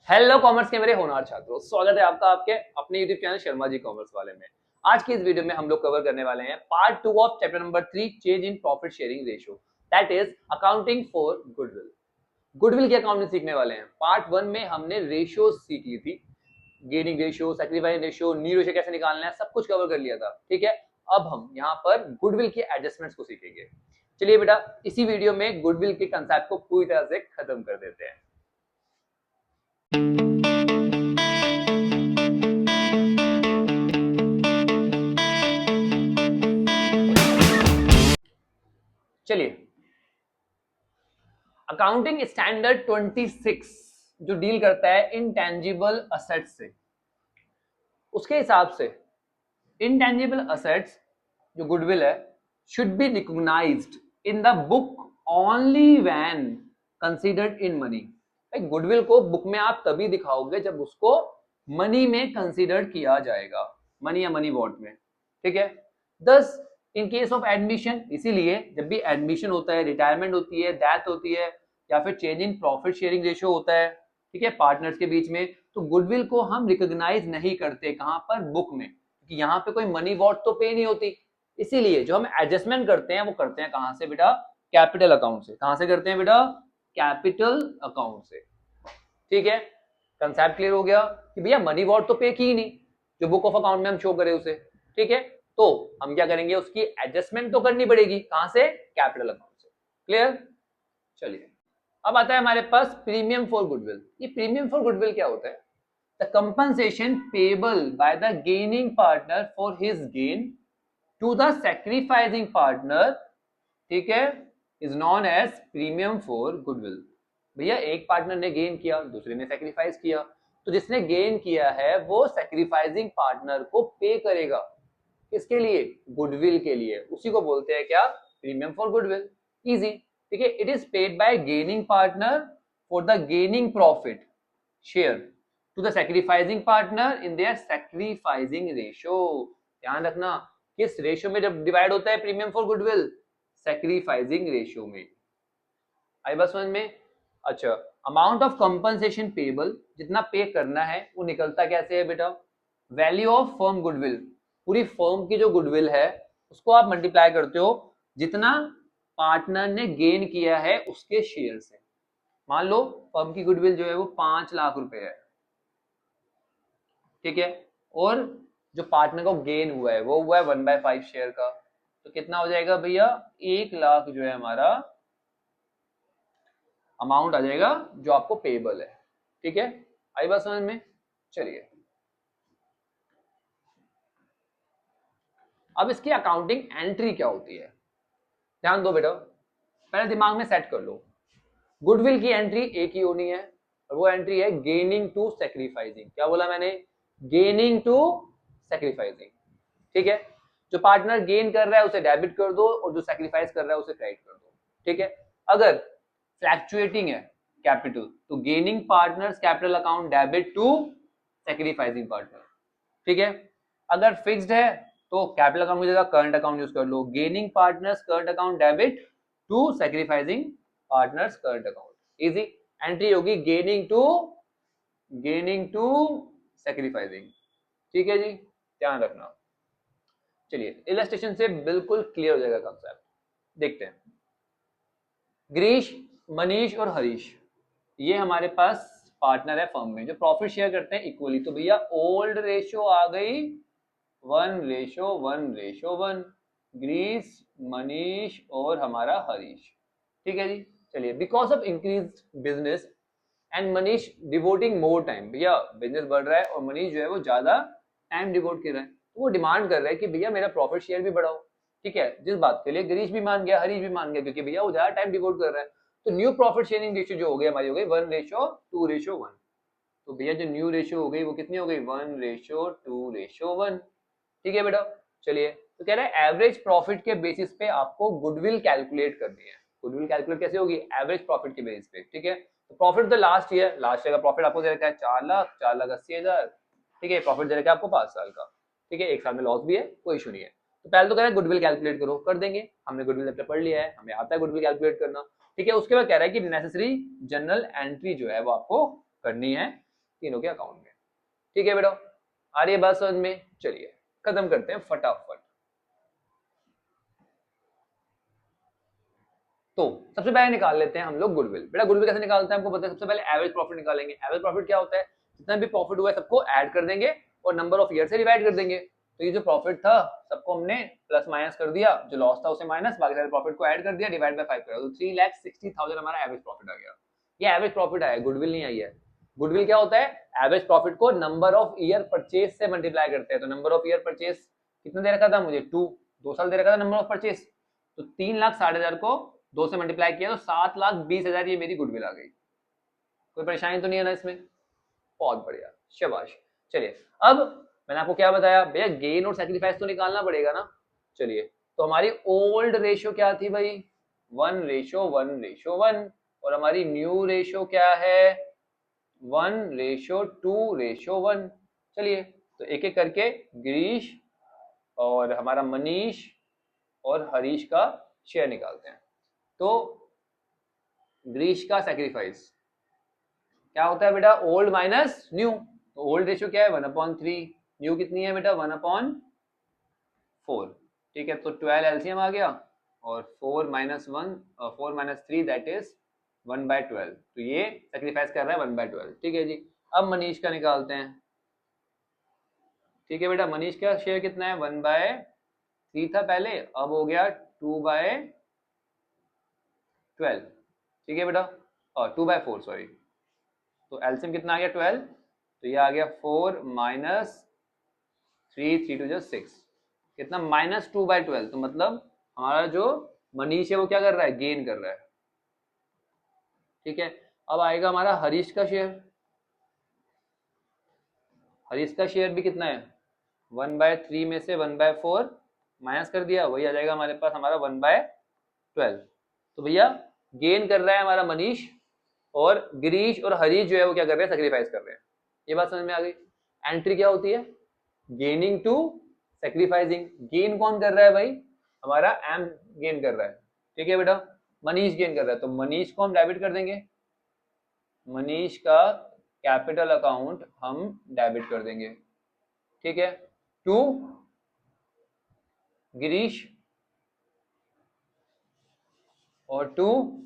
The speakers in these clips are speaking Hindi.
हेलो कॉमर्स के मेरे होनहार छात्रों, स्वागत है आपका आपके अपने YouTube channel Sharma ji commerce वाले में। आज की इस वीडियो में हम लोग कवर करने वाले हैं part 2 of chapter number 3 change in profit sharing ratio, that is accounting for goodwill. Goodwill की अकाउंटिंग सीखने वाले हैं। पार्ट 1 में हमने रेशियो सीख ली थी, गेनिंग रेशियो, सैक्रिफाइस रेशियो, नी रेशियो कैसे निकालना है, सब कुछ कवर कर लिया था। ठीक है, अब हम यहाँ पर गुडविल के एडजस्टमेंट्स को सीखेंगे। चलिए बेटा, इसी वीडियो में गुडविल के कंसेप्ट को पूरी तरह से खत्म कर देते हैं। चलिए, अकाउंटिंग स्टैंडर्ड 26 जो डील करता है इंटेंजिबल असेट्स से, उसके हिसाब से इंटेंजिबल असेट्स जो गुडविल है should be recognised in the book only when considered in money. Goodwill को बुक में आप तभी दिखाओगे जब उसको मनी में कंसीडर किया जाएगा, मनी या मनी वॉट में। ठीक है, दस इन केस ऑफ एडमिशन, इसीलिए जब भी एडमिशन होता है, रिटायरमेंट होती है, डेथ होती है, या फिर change in profit sharing ratio होता है, ठीक है, पार्टनर्स के बीच में, तो गुडविल को हम रिकॉग्नाइज नहीं करते। कहां पर? बुक में, क्योंकि यहाँ पे कोई मनी वॉट तो पे नहीं होती। इसीलिए जो हम एडजस्टमेंट करते हैं वो करते हैं कहां से बेटा? कैपिटल अकाउंट से। कहां से करते हैं बेटा? कैपिटल अकाउंट से। ठीक है, कंसेप्ट क्लियर हो गया कि भैया मनी वॉट तो पे की ही नहीं, जो बुक ऑफ अकाउंट में हम शो करें उसे। ठीक है, तो हम क्या करेंगे, उसकी एडजस्टमेंट तो करनी पड़ेगी। कहां से? कैपिटल अकाउंट से। क्लियर? चलिए, अब आता है हमारे पास प्रीमियम फॉर गुडविल। ये प्रीमियम फॉर गुडविल क्या होता है? The compensation payable by the gaining partner for his gain to the sacrificing partner, ठीक है, is known as premium for goodwill. भैया एक पार्टनर ने गेन किया, दूसरे ने सैक्रिफाइस किया, तो जिसने गेन किया है वो सैक्रिफाइसिंग पार्टनर को पे करेगा। किसके लिए? गुडविल के लिए। उसी को बोलते हैं क्या? Premium for goodwill. इजी। ठीक है, it is paid by gaining partner for the gaining profit share to the sacrificing partner in their sacrificing ratio. ध्यान रखना, किस रेशियो में जब डिवाइड होता है premium for goodwill? Sacrificing ratio में। आई बात समझ में? अच्छा, अमाउंट ऑफ कंपनसेशन पेबल, जितना पे करना है वो निकलता कैसे है बेटा? वैल्यू ऑफ फर्म गुडविल, पूरी फर्म की जो गुडविल है उसको आप मल्टीप्लाई करते हो जितना पार्टनर ने गेन किया है उसके शेयर से। मान लो फर्म की गुडविल जो है वो 5 लाख रुपए है, ठीक है, और जो पार्टनर को गेन हुआ है वो हुआ है 1/5 शेयर का, तो कितना हो जाएगा भैया? 1 लाख जो है हमारा अमाउंट आ जाएगा जो आपको पेबल है। ठीक है, आई बात समझ में? चलिए, अब इसकी अकाउंटिंग एंट्री क्या होती है, ध्यान दो बेटा, पहले दिमाग में सेट कर लो। गुडविल की एंट्री एक ही होनी है, और वो एंट्री है गेनिंग टू सैक्रिफाइसिंग। क्या बोला मैंने? Gaining to sacrificing. ठीक है, जो पार्टनर गेन कर रहा है उसे डेबिट कर दो, और जो सैक्रिफाइस कर रहा है उसे क्रेडिट कर दो। ठीक है, अगर फ्लैक्चुएटिंग है कैपिटल, तो gaining partners capital account debit to sacrificing partner. ठीक है, अगर फिक्स्ड है तो कैपिटल अकाउंट की जगह करंट अकाउंट यूज कर लो, gaining partners current account debit to sacrificing partners current account. Easy entry होगी गेनिंग टू सैक्रिफाइसिंग। ठीक है जी, ध्यान रखना। चलिए, इलस्ट्रेशन से बिल्कुल क्लियर हो जाएगा कंसेप्ट। देखते हैं, गिरीश, मनीष और हरीश, ये हमारे पास पार्टनर है फर्म में जो प्रॉफिट शेयर करते हैं इक्वली। तो भैया ओल्ड रेशियो आ गई 1:1:1। गिरीश, मनीष और हमारा हरीश। ठीक है जी, चलिए, because of increase business and Manish devoting more time, भैया बिजनेस बढ़ रहा है और मनीष जो है वो ज्यादा टाइम डिवोट कर रहा है, तो वो डिमांड कर रहा है कि भैया मेरा प्रॉफिट शेयर भी बढ़ाओ। ठीक है, जिस बात के लिए गिरीश भी मान गया, हरीश भी मान गया, क्योंकि भैया वो ज्यादा टाइम डिवोट कर रहा है। तो न्यू प्रॉफिट शेयरिंग रेशियो जो हो गई हमारी, हो गई 1:2:1। तो भैया जो न्यू रेशियो हो गई वो कितनी हो गई? 1:2:1। ठीक है बेटा, चलिए, तो कह रहा है एवरेज प्रॉफिट के बेसिस पे आपको गुडविल कैलकुलेट करनी है। गुडविल कैलकुलेट कैसे होगी? एवरेज प्रॉफिट के बेसिस पे। ठीक है, तो प्रॉफिट तो लास्ट ईयर का प्रॉफिट आपको दे रखा है 4,80,000। ठीक है, प्रॉफिट दे रखा है आपको 5 साल का। ठीक है, 1 साल में लॉस भी है, कोई इशू नहीं है। तो पहले तो कह रहा है गुडविल कैलकुलेट करो, कर देंगे, हमने गुडविल चैप्टर पढ़ लिया है, हमें आता है गुडविल कैलकुलेट करना। ठीक है, उसके बाद कह रहा है कि नेसेसरी जनरल एंट्री जो है वो आपको करनी है, तीनों के अकाउंट में। ठीक है बेटा, आ रही है बात समझ में? चलिए खत्म करते हैं फटाफट। तो सबसे पहले निकाल लेते हैं हम लोग गुडविल। बेटा गुडविल कैसे निकालते हैं हमको पता है। सबसे पहले एवरेज प्रॉफिट निकालेंगे। एवरेज प्रॉफिट क्या होता है, जितना भी प्रॉफिट हुआ है सबको ऐड कर देंगे और नंबर ऑफ ईयर से डिवाइड कर देंगे। तो ये जो प्रॉफिट था सबको हमने प्लस माइनस कर दिया, जो लॉस था उसे माइनस, बाकी सारे प्रॉफिट को ऐड कर दिया, डिवाइड बाय 5 कर दिया, तो 3,60,000 हमारा एवरेज प्रॉफिट आ गया। ये एवरेज प्रॉफिट आया, गुडविल नहीं आई है। गुडविल क्या होता है, एवरेज प्रॉफिट को नंबर ऑफ ईयर परचेज से मल्टीप्लाई करते हैं। तो नंबर ऑफ ईयर परचेज कितना दे रखा था मुझे, 2 साल दे रखा था नंबर ऑफ परचेज, तो 3,60,000 को 2 से मल्टीप्लाई किया तो 7,20,000 ये मेरी गुडविल आ गई। कोई परेशानी तो नहीं है ना इसमें? बहुत बढ़िया, शाबाश। चलिए अब मैंने आपको क्या बताया भैया, गेन और सैक्रिफाइस तो निकालना पड़ेगा ना। चलिए तो हमारी ओल्ड रेशियो क्या थी भाई, 1:1:1, और हमारी न्यू रेशियो क्या है, 1:2:1। चलिए तो एक एक करके गिरीश और हमारा मनीष और हरीश का शेयर निकालते हैं। तो गिरीश का सैक्रिफाइस क्या होता है बेटा, ओल्ड माइनस न्यू। तो ओल्ड रेशियो क्या है, 1/3, न्यू कितनी है बेटा, 1/4। ठीक है, तो 12 एलसीएम आ गया और 4 - 3 दैट इज 1/12। तो ये सैक्रिफाइस कर रहा है 1/12। ठीक है जी, अब मनीष का निकालते हैं। ठीक है बेटा, मनीष का शेयर कितना है, 1/3 था पहले, अब हो गया 2/12। ठीक है बेटा, और 2/4 सॉरी, तो एलसीएम कितना आ गया 12, तो ये आ गया 4 - 3, 3 2 6, कितना -2/12। तो मतलब हमारा जो मनीष है वो क्या कर रहा है, गेन कर रहा है। ठीक है, अब आएगा हमारा हरीश का शेयर। हरीश का शेयर भी कितना है, 1/3 में से 1/4 माइनस कर दिया, वही आ जाएगा हमारे पास हमारा 1/12। तो भैया गेन कर रहा है हमारा मनीष, और गिरीश और हरीश जो है वो क्या कर रहे हैं, सेक्रीफाइस कर रहे हैं। ये बात समझ में आ गई। एंट्री क्या होती है, गेनिंग टू सेक्रीफाइसिंग। गेन कौन कर रहा है भाई, हमारा एम गेन कर रहा है। ठीक है बेटा, मनीष गेन कर रहा है, तो मनीष को हम डेबिट कर देंगे। मनीष का कैपिटल अकाउंट हम डेबिट कर देंगे। ठीक है, टू गिरीश और to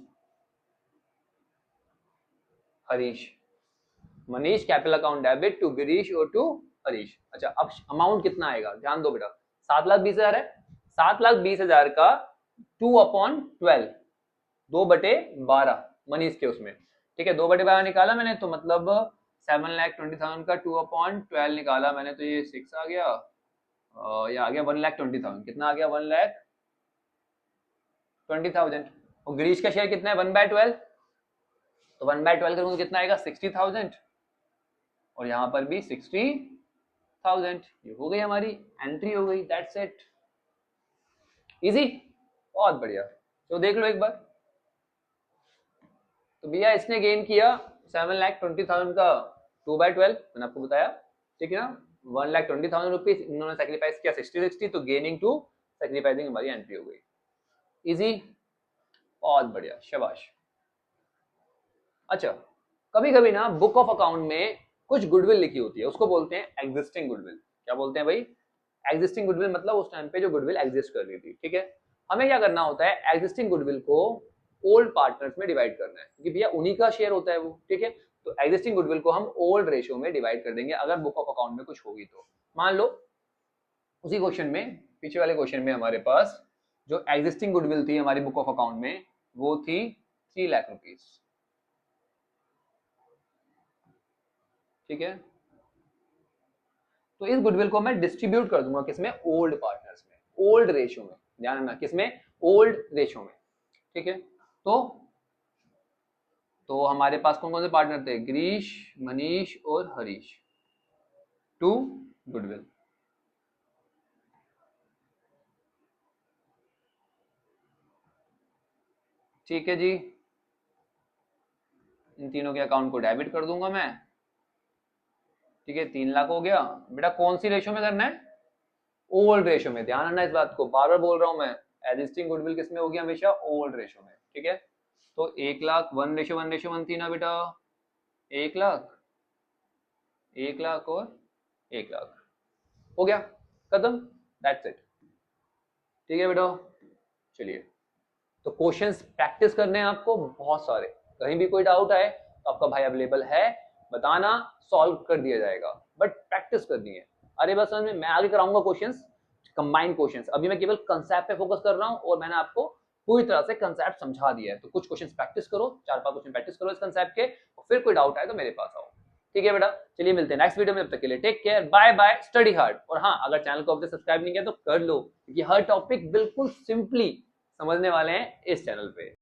Harish. Manish capital account debit to Girish और टू हरीश। अच्छा अब अमाउंट कितना आएगा, ध्यान दो बेटा, 7,20,000 है। 7,20,000 का 2/12, 2/12 मनीष के उसमें। ठीक है, 2/12 निकाला मैंने, तो मतलब 7,20,000 का 2/12 निकाला मैंने, तो ये 6 आ गया, ये आ गया 1,20,000। कितना आ गया, 1,20,000। और गिरीश का शेयर कितना है, 1/12, तो 1/12 करूंगा कितना आएगा, 60,000, और यहां पर भी 60,000। ये हो गई हमारी एंट्री, हो गई, दैट्स इट, इजी, बहुत बढ़िया। तो देख लो एक बार, तो भैया इसने गेन किया 7,20,000 का 2/12, मैंने आपको बताया। ठीक है ना, 1,20,000 रुपीज इन्होंने सेक्रीफाइस किया 60-60, तो गेनिंग टू सेक्रीफाइसिंग हमारी एंट्री हो गई। इजी, बहुत बढ़िया, शाबाश। अच्छा कभी कभी ना बुक ऑफ अकाउंट में कुछ गुडविल लिखी होती है, उसको बोलते हैं एग्जिस्टिंग गुडविल। क्या बोलते हैं भाई, एग्जिस्टिंग गुडविल, मतलब उस टाइम पे जो गुडविल एग्जिस्ट कर रही थी। ठीक है, हमें क्या करना होता है, एग्जिस्टिंग गुडविल को ओल्ड पार्टनर्स में डिवाइड करना है, क्योंकि भैया उन्हीं का शेयर होता है वो। ठीक है, तो एग्जिस्टिंग गुडविल को हम ओल्ड रेशियो में डिवाइड कर देंगे अगर बुक ऑफ अकाउंट में कुछ होगी तो। मान लो उसी क्वेश्चन में, पीछे वाले क्वेश्चन में हमारे पास जो एग्जिस्टिंग गुडविल थी हमारी बुक ऑफ अकाउंट में, वो थी 3 लाख रुपीज। ठीक है, तो इस गुडविल को मैं डिस्ट्रीब्यूट कर दूंगा किसमें, ओल्ड पार्टनर्स में, ओल्ड रेशियो में, ध्यान रखना किसमें, ओल्ड रेशियो में। ठीक है, तो हमारे पास कौन कौन से पार्टनर थे, गिरीश, मनीष और हरीश, टू गुडविल। ठीक है जी, इन तीनों के अकाउंट को डेबिट कर दूंगा मैं। ठीक है, 3 लाख हो गया। बेटा कौन सी रेशियो में करना है, ओल्ड रेशियो में, ध्यान रखना इस बात को, बार बार बोल रहा हूं मैं, एग्जिस्टिंग गुडविल किसमें होगी, हमेशा ओल्ड रेशियो में। ठीक है, तो 1 लाख 1:1:1 थी ना बेटा, 1 लाख 1 लाख और 1 लाख, हो गया, खत्म, दैट्स इट। ठीक है बेटा, चलिए, तो क्वेश्चंस प्रैक्टिस करने हैं आपको बहुत सारे, कहीं भी कोई डाउट आए तो आपका भाई अवेलेबल है, बताना, सॉल्व कर दिया जाएगा, बट प्रैक्टिस करनी है। अरे बस मैं आगे कराऊंगा क्वेश्चंस, कंबाइंड क्वेश्चंस, अभी मैं केवल कंसेप्ट पे फोकस कर रहा हूं और मैंने आपको पूरी तरह से कंसेप्ट समझा दिया है। तो कुछ क्वेश्चंस प्रैक्टिस करो, 4-5 क्वेश्चन प्रैक्टिस करो इस कंसेप्ट के, और फिर कोई डाउट आए तो मेरे पास आओ। ठीक है बेटा, चलिए मिलते हैं नेक्स्ट वीडियो में, तब तक के लिए take care, bye bye, study hard. और हाँ, अगर चैनल को अभी तक सब्सक्राइब नहीं किया तो कर लो, क्योंकि हर टॉपिक बिल्कुल सिंपली समझने वाले हैं इस चैनल पे।